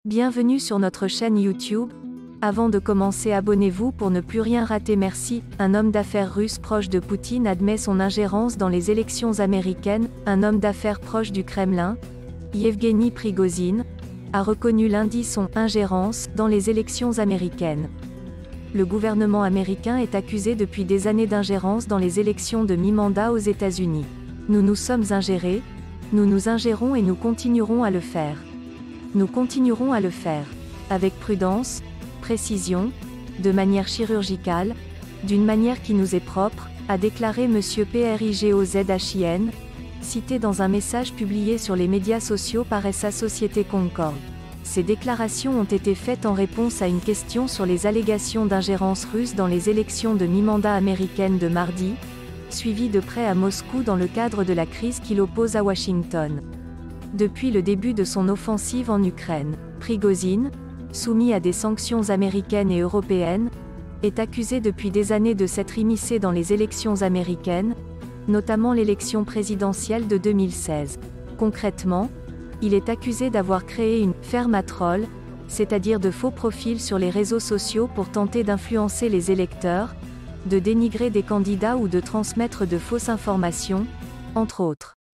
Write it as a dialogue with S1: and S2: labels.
S1: Bienvenue sur notre chaîne YouTube. Avant de commencer, abonnez-vous pour ne plus rien rater. Merci. Un homme d'affaires russe proche de Poutine admet son ingérence dans les élections américaines. Un homme d'affaires proche du Kremlin, Yevgeny Prigozhin, a reconnu lundi son ingérence dans les élections américaines. Le gouvernement américain est accusé depuis des années d'ingérence dans les élections de mi-mandat aux États-Unis. Nous nous sommes ingérés, nous nous ingérons et nous continuerons à le faire. Nous continuerons à le faire. Avec prudence, précision, de manière chirurgicale, d'une manière qui nous est propre, a déclaré M. Prigozhin, cité dans un message publié sur les médias sociaux par sa société Concord. Ces déclarations ont été faites en réponse à une question sur les allégations d'ingérence russe dans les élections de mi-mandat américaines de mardi, suivies de près à Moscou dans le cadre de la crise qui l'oppose à Washington. Depuis le début de son offensive en Ukraine, Prigozhin, soumis à des sanctions américaines et européennes, est accusé depuis des années de s'être immiscé dans les élections américaines, notamment l'élection présidentielle de 2016. Concrètement, il est accusé d'avoir créé une « ferme à trolls », c'est-à-dire de faux profils sur les réseaux sociaux pour tenter d'influencer les électeurs, de dénigrer des candidats ou de transmettre de fausses informations, entre autres.